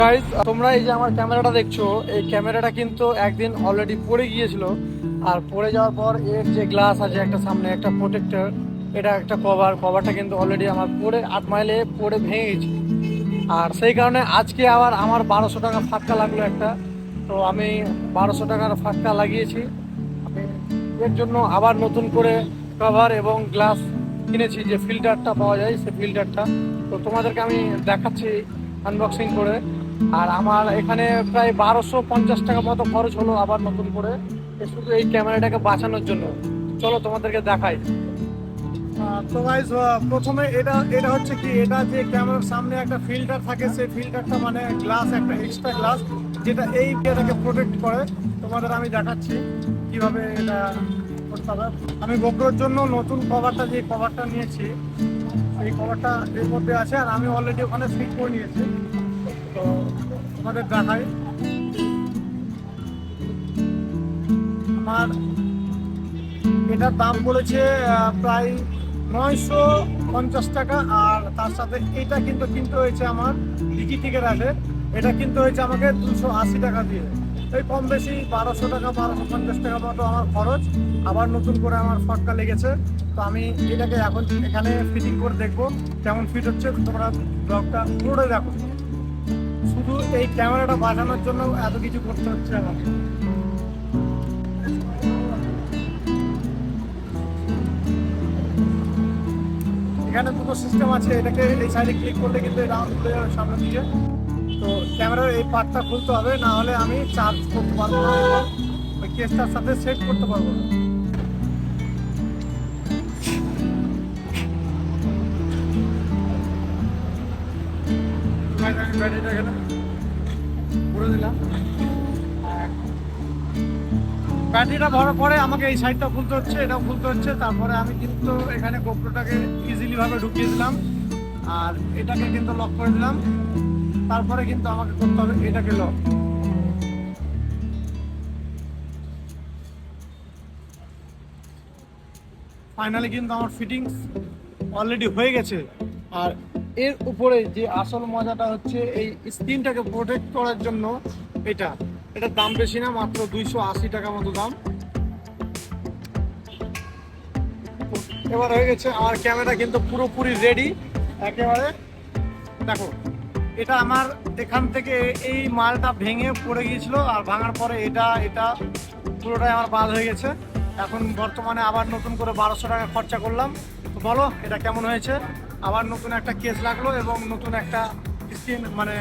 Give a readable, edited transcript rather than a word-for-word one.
Guys, তোমরা এই যে আমার ক্যামেরাটা দেখছো, এই ক্যামেরাটা কিন্তু একদিন অলরেডি পড়ে গিয়েছিল। আর পড়ে যাওয়ার পর এর যে গ্লাস আছে, একটা সামনে একটা প্রোটেক্টর, এটা একটা কভারটা কিন্তু অলরেডি আমার পড়ে 8 মাইলে পড়ে ভেঙে গেছে। আর সেই কারণে আজকে আবার আমার 1200 টাকা ফাটকা লাগলো একটা। তো আমি 1200 টাকার ফাটকা লাগিয়েছি। আমি এর জন্য আবার নতুন করে কভার এবং গ্লাস কিনেছি, যে ফিল্টারটা পাওয়া যায় সেই ফিল্টারটা। তো তোমাদেরকে আমি দেখাচ্ছি আনবক্সিং করে। আর আমার এখানে প্রায় 1250 টাকা মতো খরচ হলো আবার নতুন করে, শুধু এই ক্যামেরাটাকে বাঁচানোর জন্য। চলো তোমাদেরকে দেখাই। তো গাইস, প্রথমে এটা এটা হচ্ছে কি, এটা যে ক্যামেরার সামনে একটা ফিল্টার থাকে, সেই ফিল্টারটা মানে গ্লাস, একটা এক্সট্রা গ্লাস, যেটা এই এটাকে প্রোটেক্ট করে। তোমাদের আমি দেখাচ্ছি কিভাবে এটা করতে হবে। আমি গোপ্রোর জন্য নতুন কভারটা, যে কভারটা নিয়েছি এই কভারটা এর মধ্যে আছে, আর আমি অলরেডি ওখানে ফিট করে নিয়েছি। তো তোমাদের দেখাই। আমার এটার দাম পড়েছে প্রায় 950 টাকা। আর তার সাথে এটা কিন্তু কিনতে হয়েছে আমার ডিকি টিকেট আছে, এটা কিনতে হয়েছে আমাকে 280 টাকা দিয়ে। এই কম বেশি 1200 টাকা 1250 টাকা মতো আমার খরচ। আবার নতুন করে আমার ফটকা লেগেছে। তো আমি এটাকে এখন এখানে ফিটিং করে দেখবো কেমন ফিট হচ্ছে। তোমরা ব্লগটা পুরোটাই দেখো। শুধু এই ক্যামেরাটা বাঁচানোর জন্য এত কিছু করতে হচ্ছে আমাকে। এখানে দুটো সিস্টেম আছে, এটাকে এই সাইডে ক্লিক করলে কিন্তু এটা খুলে যাবে সামনে দিকে। তো ক্যামেরার এই পার্টটা খুলতে হবে, না হলে আমি চার্জ করতে পারবো না এবং ওই কেসটার সাথে সেট করতে পারবো না। আমি ব্যাটারিটা এখানে ভরে দিলাম। ব্যাটারিটা ভরার পরে আমাকে এই সাইডটা খুলতে হচ্ছে, এটাও খুলতে হচ্ছে। তারপরে আমি কিন্তু এখানে গোপ্রোটাকে ইজিলি ভাবে ঢুকিয়ে দিলাম, আর এটাকে কিন্তু লক করে দিলাম। তারপরে কিন্তু আমাকে করতে হবে এটাকে লক। ফাইনালি কিন্তু আমার ফিটিংস অলরেডি হয়ে গেছে। আর এর উপরে যে আসল মজাটা হচ্ছে, এই স্ক্রিনটাকে প্রোটেক্ট করার জন্য এটার দাম বেশি না, মাত্র 280 টাকা মতো দাম। এবার হয়ে গেছে আমার ক্যামেরা কিন্তু পুরোপুরি রেডি একেবারে। দেখো, এটা আমার এখান থেকে এই মালটা ভেঙে পড়ে গিয়েছিল, আর ভাঙার পরে এটা এটা পুরোটাই আমার বাদ হয়ে গেছে। এখন বর্তমানে আবার নতুন করে 1200 টাকা খরচা করলাম। তো বলো এটা কেমন হয়েছে। আবার নতুন একটা কেস লাগলো এবং নতুন একটা স্ক্রিন মানে